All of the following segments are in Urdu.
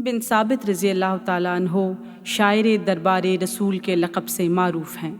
بن ثابت رضی اللہ تعالیٰ عنہ شاعر دربار رسول کے لقب سے معروف ہیں۔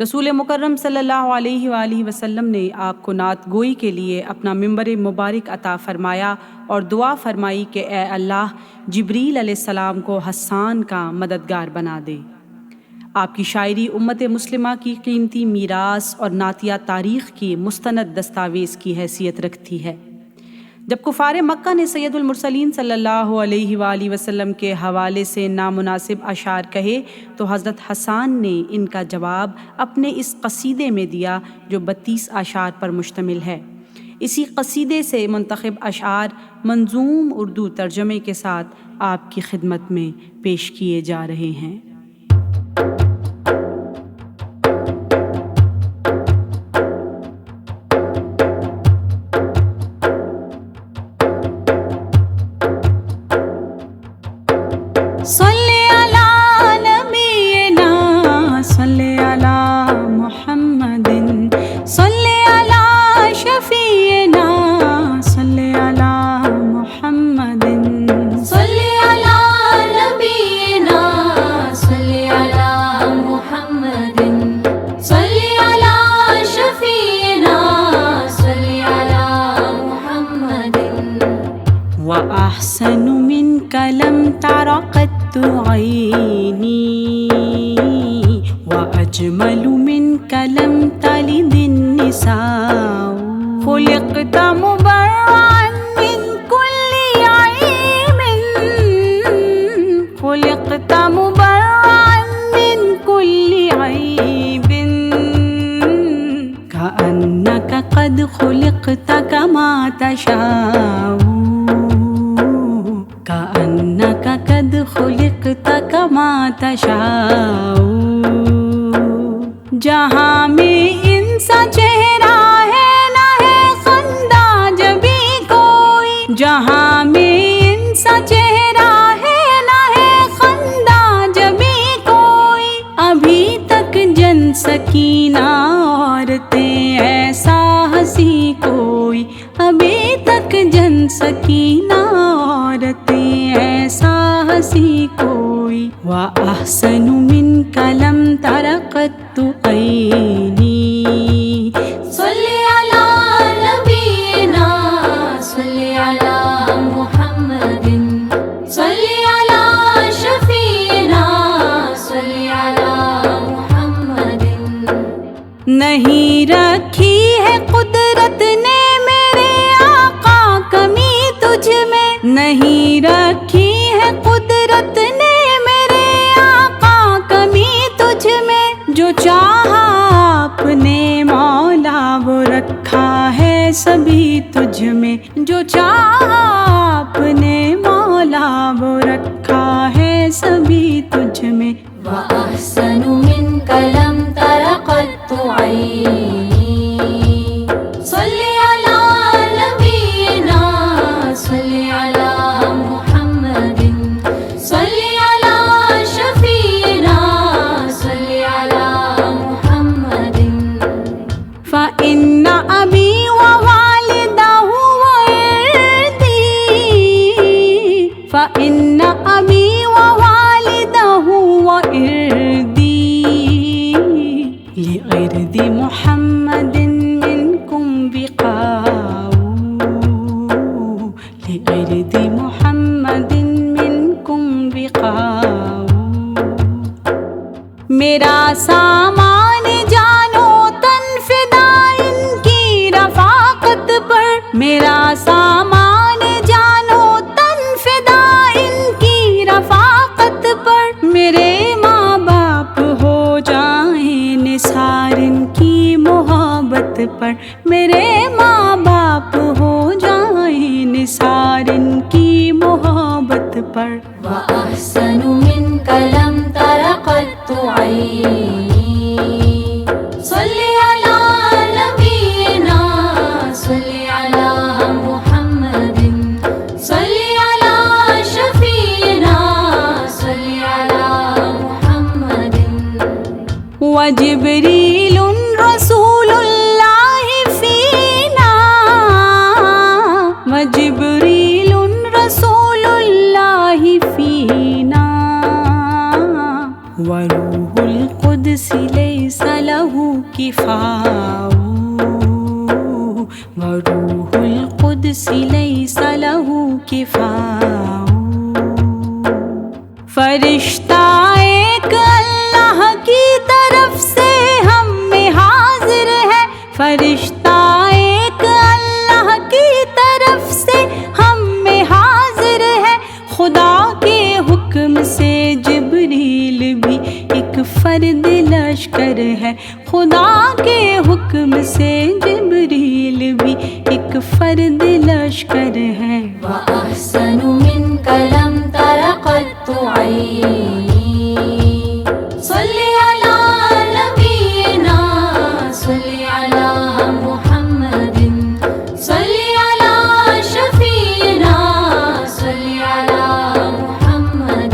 رسول مکرم صلی اللہ علیہ وآلہ وسلم نے آپ کو نعت گوئی کے لیے اپنا ممبر مبارک عطا فرمایا اور دعا فرمائی کہ اے اللہ جبریل علیہ السلام کو حسان کا مددگار بنا دے۔ آپ کی شاعری امت مسلمہ کی قیمتی میراث اور نعتیہ تاریخ کی مستند دستاویز کی حیثیت رکھتی ہے۔ جب کفار مکہ نے سید المرسلین صلی اللہ علیہ وآلہ وسلم کے حوالے سے نامناسب اشعار کہے تو حضرت حسان نے ان کا جواب اپنے اس قصیدے میں دیا جو 32 اشعار پر مشتمل ہے۔ اسی قصیدے سے منتخب اشعار منظوم اردو ترجمے کے ساتھ آپ کی خدمت میں پیش کیے جا رہے ہیں۔ صلی علی نبینا صلی علی محمد صلی علی شفیعنا صلی علی محمد صلی علی نبینا صلی علی محمد صلی علی شفیعنا صلی علی محمد وأحسن منك لم تر قط عيني وأجمل منك لم تلد النساء خلقت مبرعا من كل عيب خلقت مبرعا من كل عيب كأنك قد خلقت كما تشاء كأنك قد خلقت كما تشاء جہاں میں ان سا چہرہ ہے نہ ہے خندہ جبھی کوئی جہاں میں ان سا چہرہ ہے نہ ہے خندہ جبھی کوئی ابھی تک جن سکینہ عورتیں ایسا ہنسی کوئی ابھی تک جن سکینہ عورتیں ایسا ہنسی کوئی وَأَحْسَنُ مِنْكَ لَمْ تَرَ قَطُّ عَيْنِي صلی علی نبینا صلی علی محمد صلی علی شفیعنا صلی علی محمد نہیں رکھی ہے قدرت نے میرے آقا کمی تجھ میں نہیں رکھی ہے قدرت نے میرے آقا کمی تجھ میں جو چاہا آپ نے مولا وہ رکھا ہے سبھی تجھ میں جو چاہا آپ نے مولا وہ رکھا ہے سبھی تجھ میں وأحسن منك لم تر قط عيني صلی علی نبینا صلی علی محمد صلی علی شفیعنا صلی علی محمد فإن أبي ووالده وإرثي فإن أبي ووالده وإرثي لغرد محمد منكم بقاء لغرد محمد منكم بقاء میرا سامان جانو تن فدا ان کی رفاقت پر میرا سامان جانو تن فدا ان کی رفاقت پر میرے ماں باپ ہو جائیں نثار ان کی محبت پر میرے ماں باپ ہو جائیں نثار ان کی محبت پر وأحسن منك لم تر قط عيني صلی علی نبینا صلی علی محمد صلی علی شفیعنا صلی علی محمد وجبریل رسول اللہ فینا وجبریل رسول اللہ ارتفاع وروح القدس ليس له کفاع فرشتہ ایک اللہ کی طرف سے ہم میں حاضر ہے فرشتہ ایک اللہ کی طرف سے ہم میں حاضر ہے خدا کے حکم سے جبریل بھی ایک فرد لشکر ہے خدا کے حکم سے جبریل بھی ایک فرد لشکر ہے وأحسن منك لم تر قط عيني صل على نبينا صل على محمد صل على شفيعنا صل على محمد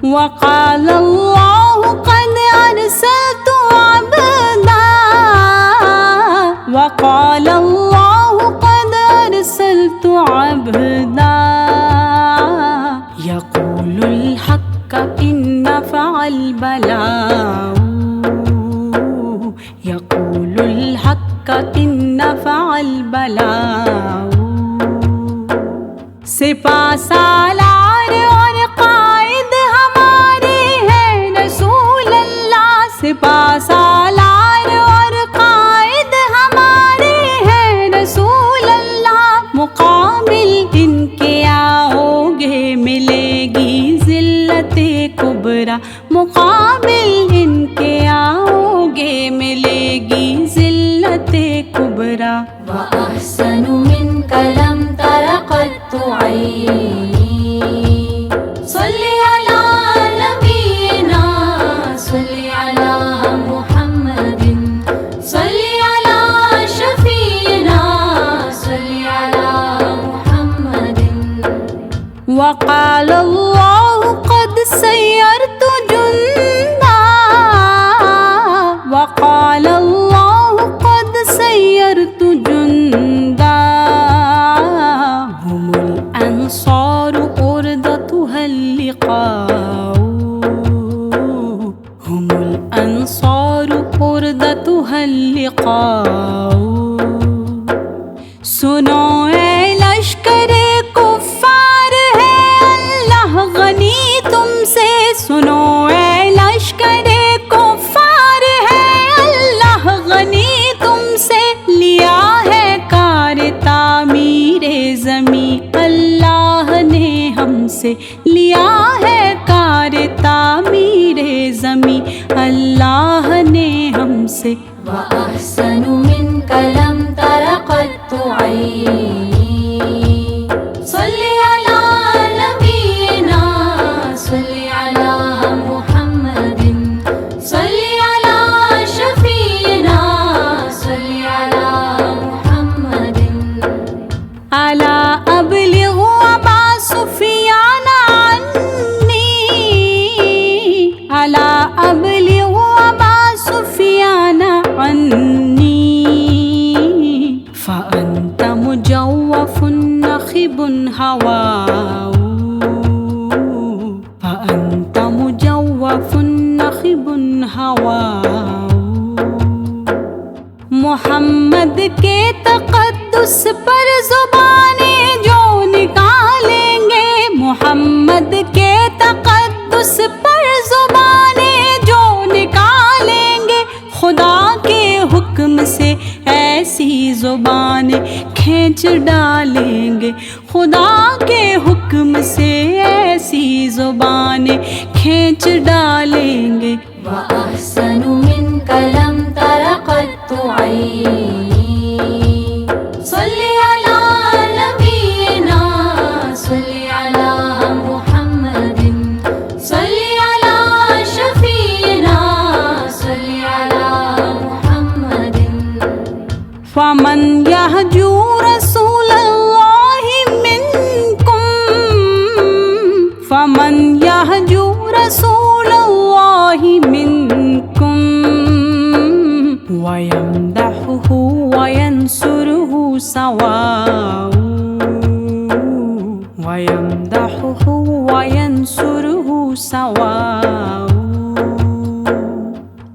وقال الله قد أرسلت عبدا وقال الله قد أرسلت عبدا يقول الحق إن نفع البلاء يقول الحق إن نفع البلاء سپاہ سالار اور قائد ہمارے ہیں رسول اللہ سپاہ سالار اور قائد ہمارے ہیں رسول اللہ مقابل ان کے آؤ گے ملے گی ذلت کبریٰ مقابل ان کے آؤ گے ملے گی ذلت کبریٰ وأحسن منك لم تر قط عيني صل على نبينا صل على محمد صل على شفيعنا صل على محمد وقال الله قد سيرت جندا وقال الله قد سيرت جندا هم الأنصار أردتها اللقاء هم الأنصار أردتها اللقاء سنو اے لشکر کفار ہے اللہ غنی تم سے سنو اے لشکر کفار ہے اللہ غنی تم سے لیا ہے کار تعمیر زمین اللہ نے ہم سے لیا ہے کار تعمیر زمین اللہ نے ہم سے وأحسن منك لم تر قط عيني صل على نبينا صل على محمد صل على شفيعنا صل على محمد ألا أبلغ أبا سفيان عني ألا أبلغ أبا سفيان عني فأنت مجوف نخب هواه فأنت مجوف نخب هواه محمد کے تقدس پر زبانیں جو نکالیں گے محمد کے تقدس پر زبانیں جو نکالیں گے خدا کے حکم سے ایسی زبانیں کھینچ ڈالیں گے خدا کے حکم سے ایسی زبانیں کھینچ ڈالیں گے وأحسن منك لم تر قط عيني صل على نبينا صل على محمد صل على شفيعنا صل على محمد فمن يهجو رسول الله منكم فمن يهجو رسول الله منكم ويمدحه وينصره سواء ويمدحه وينصره سواء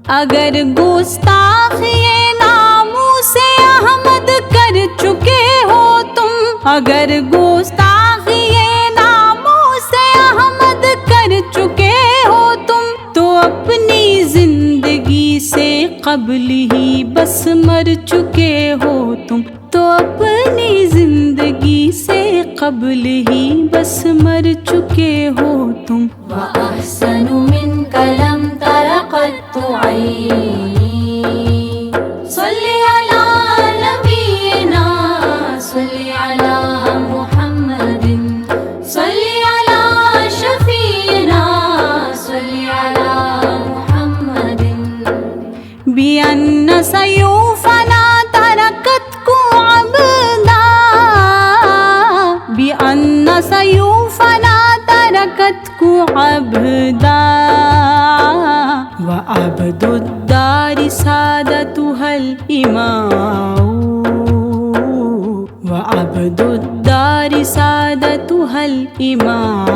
اگر گستاخی ناموس احمد کر چکے ہو تم، اگر گستاخی ناموس احمد کر چکے ہو تم، تو اپنی زندگی سے قبل ہی بس مر چکے ہو تم، تو اپنی زندگی سے قبل ہی بس مر چکے ہو تم۔ وأحسن منك لم تر قط عيني صل على نبينا صل على محمد صل على شفيعنا صل على محمد بأن سيوفنا تركتكم عبدا، بأن سيوفنا تركتكم عبدا، وعبد الدار سادتها الإماء، وعبد الدار سادتها الإماء۔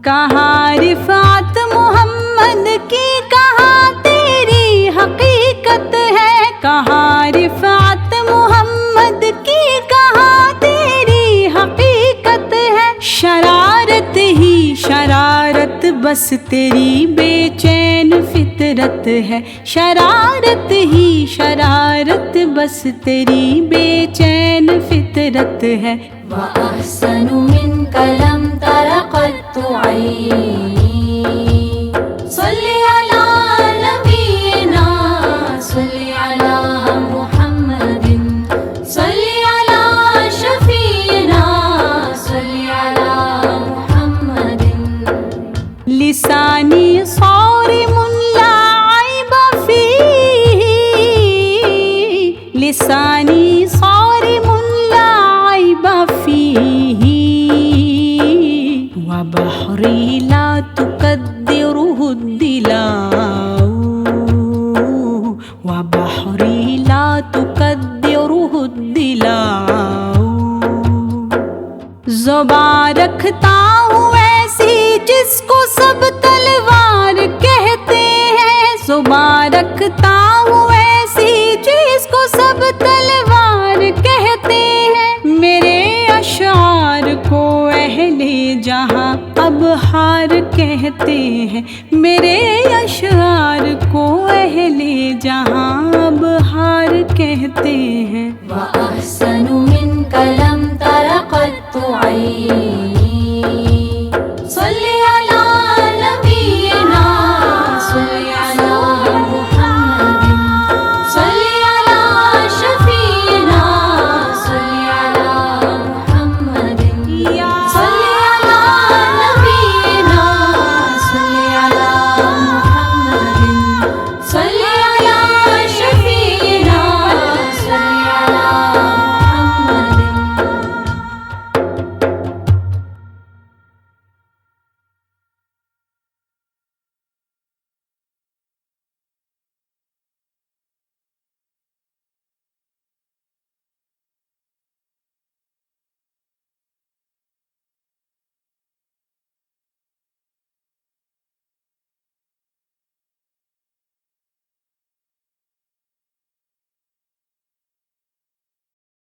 کہاں رفعت محمد کی، کہاں تیری حقیقت ہے، کہاں رفعت محمد کی، کہاں تیری حقیقت ہے۔ شرارت ہی شرارت بس تیری بے چین فطرت ہے، شرارت ہی شرارت بس تیری بے چین فطرت ہے۔ وأحسن منك لم تر قط عيني صل على نبينا صل على محمد صل على شفيعنا صل على محمد لسانی صارم لا عیب فیہ، لسانی صارم لا عیب فیہ، وبحری لا تقدرہ الدلاء، وبحری لا تقدرہ الدلاء۔ زبان رکھتا ہوں ایسی جس کو سب تلوار کہتے ہیں، زبان رکھتا ہوں ایسی جس کو سب تلوار کہتے ہیں۔ میرے اشعار کو اہل جہاں ابحار کہتے ہیں، میرے اشعار کو اہل جہاں ابحار کہتے ہیں۔ وأحسن منك لم تر قط عيني